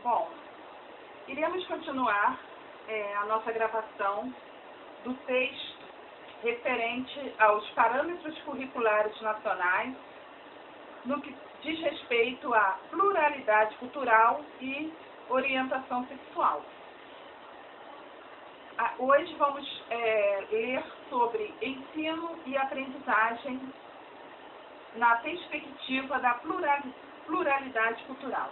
Bom, iremos continuar a nossa gravação do texto referente aos parâmetros curriculares nacionais no que diz respeito à pluralidade cultural e orientação sexual. Hoje vamos ler sobre ensino e aprendizagem na perspectiva da pluralidade cultural.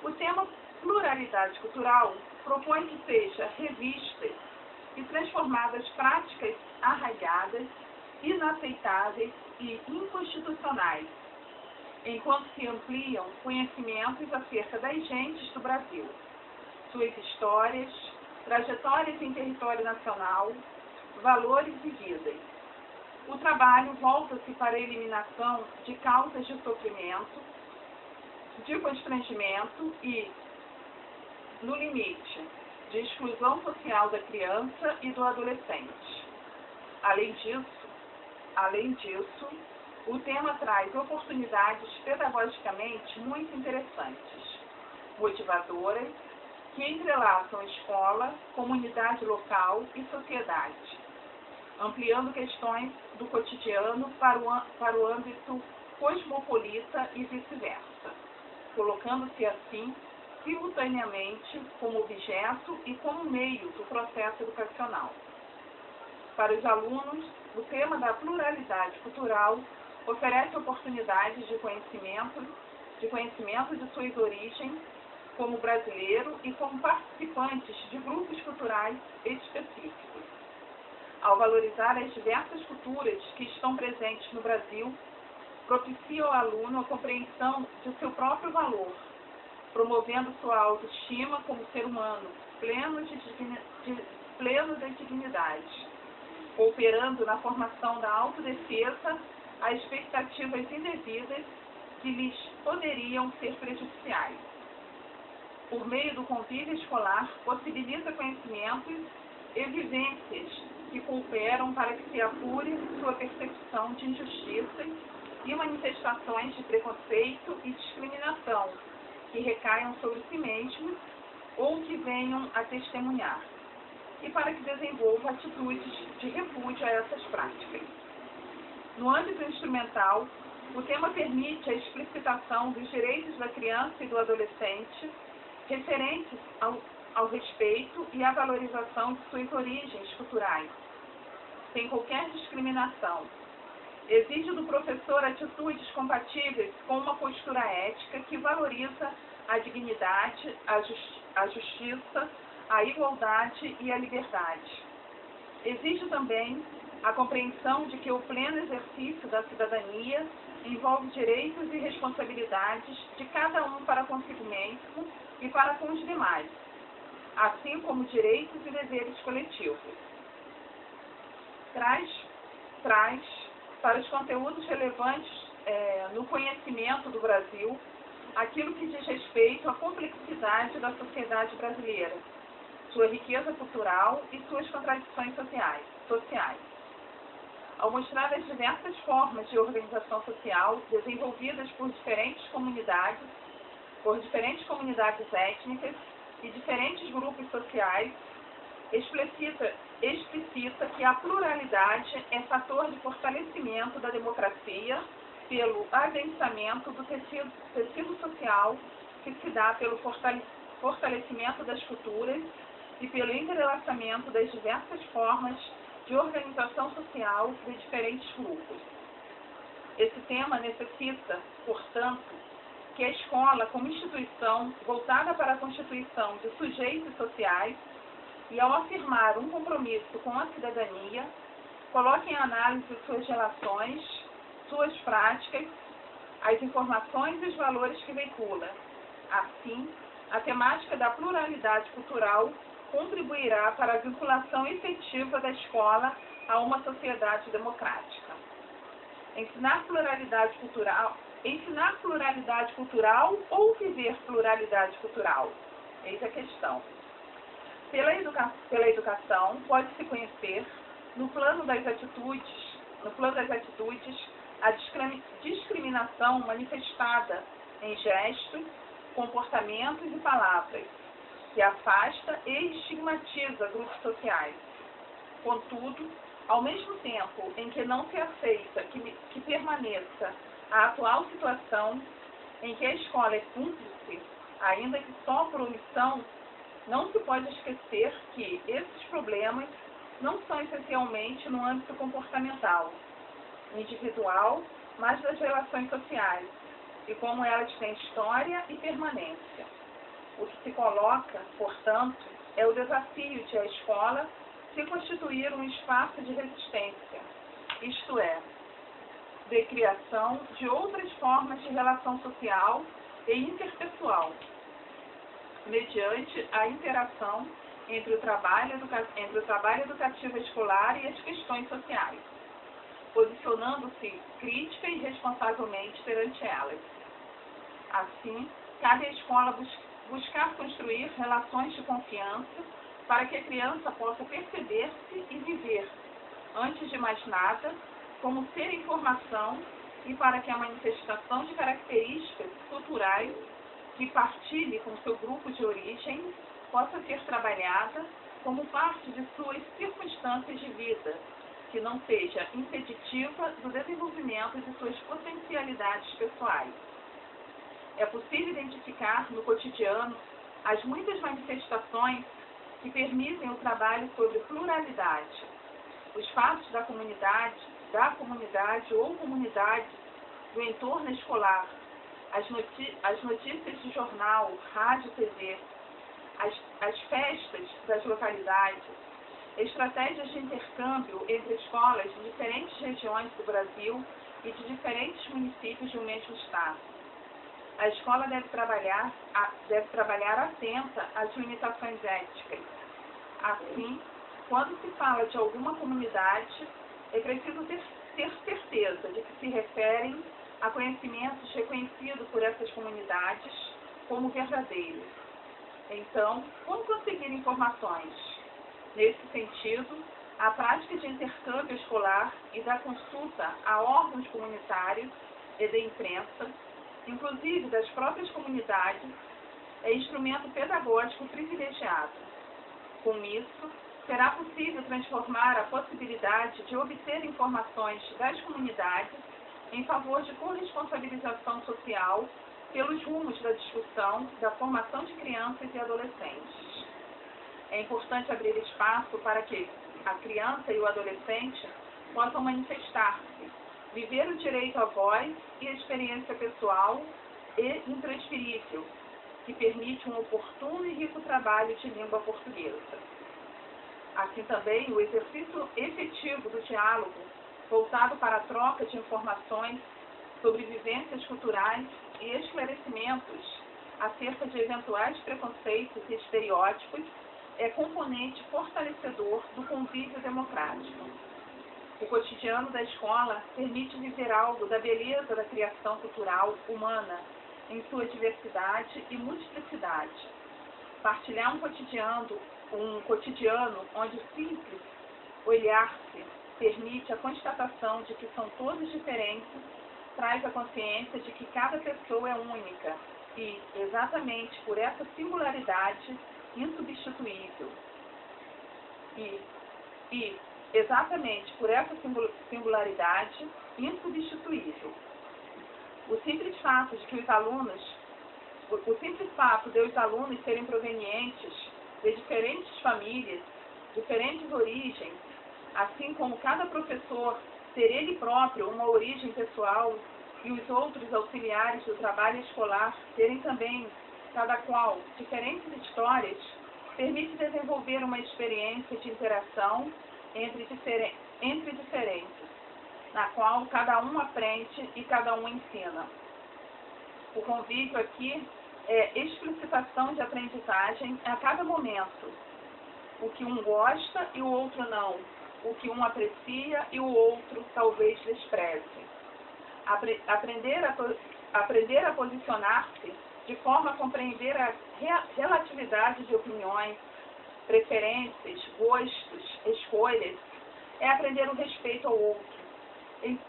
O tema pluralidade cultural propõe que seja revistas e transformadas práticas arraigadas, inaceitáveis e inconstitucionais, enquanto se ampliam conhecimentos acerca das gentes do Brasil, suas histórias, trajetórias em território nacional, valores e vidas. O trabalho volta-se para a eliminação de causas de sofrimento, de constrangimento e, no limite, de exclusão social da criança e do adolescente. Além disso, o tema traz oportunidades pedagogicamente muito interessantes, motivadoras, que entrelaçam escola, comunidade local e sociedade, ampliando questões do cotidiano para o âmbito cosmopolita e vice-versa, colocando-se assim simultaneamente como objeto e como meio do processo educacional. Para os alunos, o tema da pluralidade cultural oferece oportunidades de conhecimento de suas origens como brasileiro e como participantes de grupos culturais específicos. Ao valorizar as diversas culturas que estão presentes no Brasil, propicia ao aluno a compreensão de seu próprio valor, promovendo sua autoestima como ser humano, pleno da dignidade, cooperando na formação da autodefesa a expectativas indevidas que lhes poderiam ser prejudiciais. Por meio do convívio escolar, possibilita conhecimentos e vivências que cooperam para que se apure sua percepção de injustiças e manifestações de preconceito e discriminação que recaiam sobre si mesmos ou que venham a testemunhar, e para que desenvolva atitudes de repúdio a essas práticas. No âmbito instrumental, o tema permite a explicitação dos direitos da criança e do adolescente referentes ao respeito e à valorização de suas origens culturais, sem qualquer discriminação. Exige do professor atitudes compatíveis com uma postura ética que valoriza a dignidade, a justiça, a igualdade e a liberdade. Exige também a compreensão de que o pleno exercício da cidadania envolve direitos e responsabilidades de cada um para consigo mesmo e para com os demais, assim como direitos e deveres coletivos. Traz para os conteúdos relevantes no conhecimento do Brasil aquilo que diz respeito à complexidade da sociedade brasileira, sua riqueza cultural e suas contradições sociais. Ao mostrar as diversas formas de organização social desenvolvidas por diferentes comunidades étnicas e diferentes grupos sociais, explicita que a pluralidade é fator de fortalecimento da democracia pelo adensamento do tecido social que se dá pelo fortalecimento das culturas e pelo entrelaçamento das diversas formas de organização social de diferentes grupos. Esse tema necessita, portanto, que a escola, como instituição voltada para a constituição de sujeitos sociais e ao afirmar um compromisso com a cidadania, coloque em análise suas relações, suas práticas, as informações e os valores que veicula. Assim, a temática da pluralidade cultural contribuirá para a vinculação efetiva da escola a uma sociedade democrática. Ensinar pluralidade cultural ou viver pluralidade cultural? Eis a questão. Pela educação, pode-se conhecer, no plano das atitudes, a discriminação manifestada em gestos, comportamentos e palavras, que afasta e estigmatiza grupos sociais. Contudo, ao mesmo tempo em que não se aceita que permaneça a atual situação em que a escola é cúmplice, ainda que só por omissão, não se pode esquecer que esses problemas não são essencialmente no âmbito comportamental, individual, mas das relações sociais, e como elas têm história e permanência. O que se coloca, portanto, é o desafio de a escola se constituir um espaço de resistência, isto é, de criação de outras formas de relação social e interpessoal, mediante a interação entre o trabalho educativo escolar e as questões sociais, posicionando-se crítica e responsavelmente perante elas. Assim, cabe à escola buscar construir relações de confiança para que a criança possa perceber-se e viver, antes de mais nada, como ser em formação e para que a manifestação de características culturais que partilhe com seu grupo de origem possa ser trabalhada como parte de suas circunstâncias de vida, que não seja impeditiva do desenvolvimento de suas potencialidades pessoais. É possível identificar no cotidiano as muitas manifestações que permitem o trabalho sobre pluralidade. Os fatos da comunidade ou comunidades do entorno escolar, as notícias de jornal, rádio, TV, as festas das localidades, estratégias de intercâmbio entre escolas de diferentes regiões do Brasil e de diferentes municípios de um mesmo estado. A escola deve trabalhar atenta às limitações éticas. Assim, quando se fala de alguma comunidade, é preciso ter certeza de que se referem a conhecimentos reconhecidos por essas comunidades como verdadeiros. Então, como conseguir informações? Nesse sentido, a prática de intercâmbio escolar e da consulta a órgãos comunitários e da imprensa, inclusive das próprias comunidades, é instrumento pedagógico privilegiado. Com isso, será possível transformar a possibilidade de obter informações das comunidades em favor de corresponsabilização social pelos rumos da discussão da formação de crianças e adolescentes. É importante abrir espaço para que a criança e o adolescente possam manifestar-se, viver o direito à voz e a experiência pessoal e intransferível, que permite um oportuno e rico trabalho de língua portuguesa. Assim também, o exercício efetivo do diálogo, voltado para a troca de informações sobre vivências culturais e esclarecimentos acerca de eventuais preconceitos e estereótipos, é componente fortalecedor do convívio democrático. O cotidiano da escola permite viver algo da beleza da criação cultural humana em sua diversidade e multiplicidade. Partilhar um cotidiano onde o simples olhar-se permite a constatação de que são todos diferentes, traz a consciência de que cada pessoa é única e, exatamente por essa singularidade, insubstituível. Exatamente por essa singularidade insubstituível. O simples fato de os alunos serem provenientes de diferentes famílias, diferentes origens, assim como cada professor ter ele próprio uma origem pessoal e os outros auxiliares do trabalho escolar terem também, cada qual, diferentes histórias, permite desenvolver uma experiência de interação entre diferentes, na qual cada um aprende e cada um ensina. O convívio aqui é explicitação de aprendizagem a cada momento. O que um gosta e o outro não. O que um aprecia e o outro talvez despreze. Aprender a posicionar-se de forma a compreender a relatividade de opiniões, preferências, gostos, escolhas, é aprender o respeito ao outro.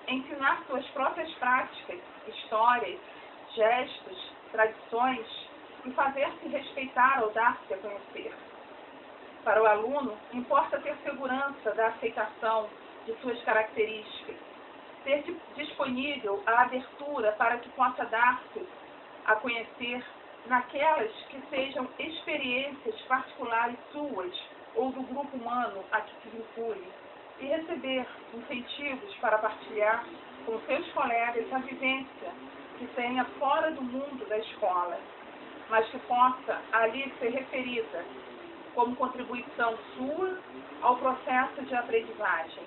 Ensinar suas próprias práticas, histórias, gestos, tradições, e fazer-se respeitar ou dar-se a conhecer. Para o aluno, importa ter segurança da aceitação de suas características, ter disponível a abertura para que possa dar-se a conhecer naquelas que sejam experiências particulares suas ou do grupo humano a que se vincule, e receber incentivos para partilhar com seus colegas a vivência que tenha fora do mundo da escola, mas que possa ali ser referida como contribuição sua ao processo de aprendizagem.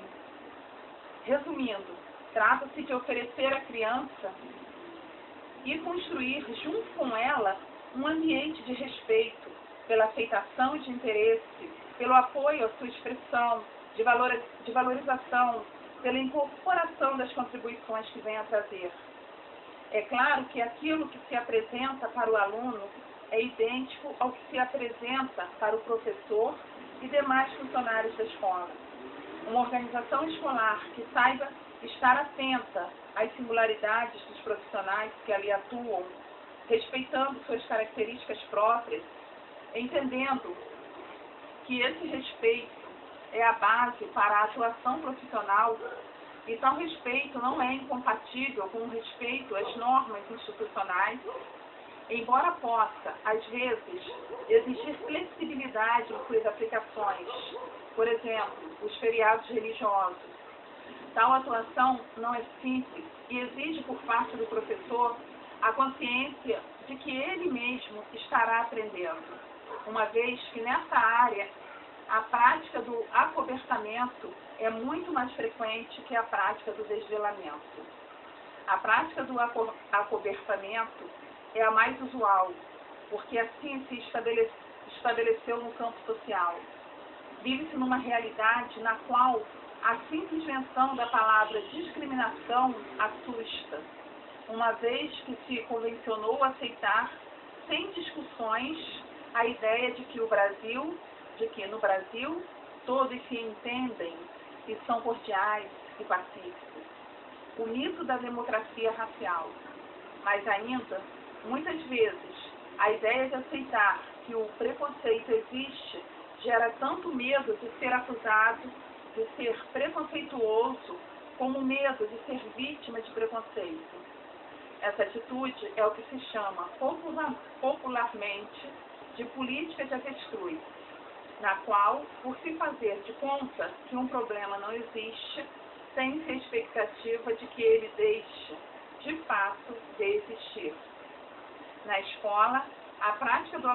Resumindo, trata-se de oferecer à criança e construir junto com ela um ambiente de respeito, pela aceitação e de interesse, pelo apoio à sua expressão, de valorização, pela incorporação das contribuições que vem a trazer. É claro que aquilo que se apresenta para o aluno é idêntico ao que se apresenta para o professor e demais funcionários da escola. Uma organização escolar que saiba estar atenta às singularidades dos profissionais que ali atuam, respeitando suas características próprias, entendendo que esse respeito é a base para a atuação profissional, e tal respeito não é incompatível com o respeito às normas institucionais, embora possa, às vezes, exigir flexibilidade em suas aplicações, por exemplo, os feriados religiosos. Tal atuação não é simples e exige por parte do professor a consciência de que ele mesmo estará aprendendo, uma vez que nessa área a prática do acobertamento é muito mais frequente que a prática do desvelamento. A prática do acobertamento é a mais usual, porque assim se estabeleceu no campo social. Vive-se numa realidade na qual a simples menção da palavra discriminação assusta, uma vez que se convencionou aceitar, sem discussões, a ideia de que no Brasil todos se entendem e são cordiais e pacíficos. O mito da democracia racial. Mas ainda, muitas vezes, a ideia de aceitar que o preconceito existe gera tanto medo de ser acusado, de ser preconceituoso, como medo de ser vítima de preconceito. Essa atitude é o que se chama popularmente de política de avestruz, na qual, por se fazer de conta que um problema não existe, tem-se a expectativa de que ele deixe, de fato, de existir. Na escola, a prática do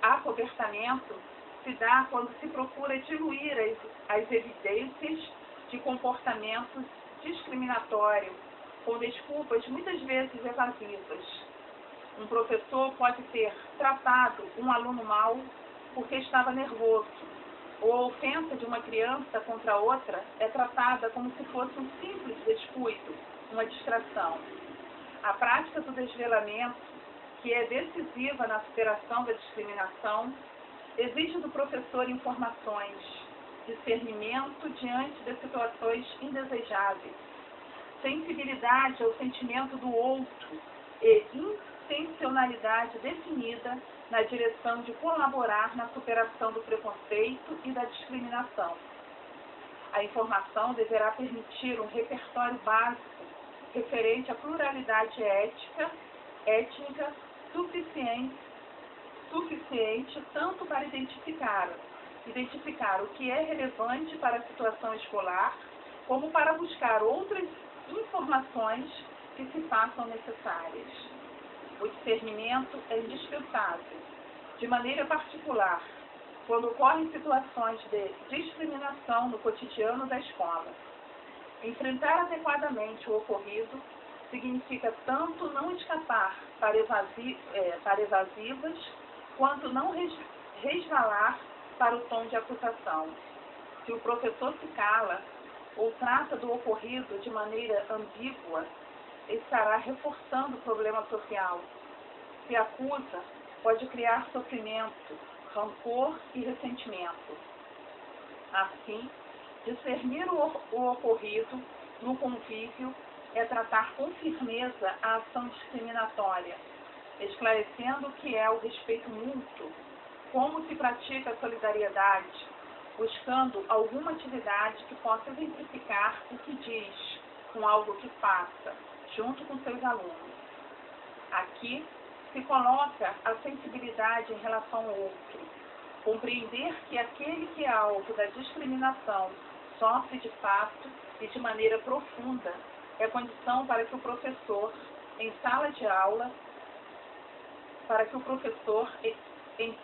acobertamento se dá quando se procura diluir as evidências de comportamentos discriminatórios, com desculpas muitas vezes evasivas. Um professor pode ter tratado um aluno mal porque estava nervoso, ou a ofensa de uma criança contra outra é tratada como se fosse um simples descuido, uma distração. A prática do desvelamento, que é decisiva na superação da discriminação, exige do professor informações, discernimento diante de situações indesejáveis, sensibilidade ao sentimento do outro e intencionalidade definida na direção de colaborar na superação do preconceito e da discriminação. A informação deverá permitir um repertório básico referente à pluralidade étnica suficiente tanto para identificar o que é relevante para a situação escolar, como para buscar outras informações que se façam necessárias. O discernimento é indispensável, de maneira particular, quando ocorrem situações de discriminação no cotidiano da escola. Enfrentar adequadamente o ocorrido significa tanto não escapar para evasivas, quanto não resvalar para o tom de acusação. Se o professor se cala ou trata do ocorrido de maneira ambígua, estará reforçando o problema social. Se acusa, pode criar sofrimento, rancor e ressentimento. Assim, discernir o ocorrido no convívio é tratar com firmeza a ação discriminatória, esclarecendo o que é o respeito mútuo, como se pratica a solidariedade, buscando alguma atividade que possa exemplificar o que diz com algo que passa, junto com seus alunos. Aqui se coloca a sensibilidade em relação ao outro, compreender que aquele que é alvo da discriminação sofre de fato e de maneira profunda é condição para que o professor, em sala de aula, em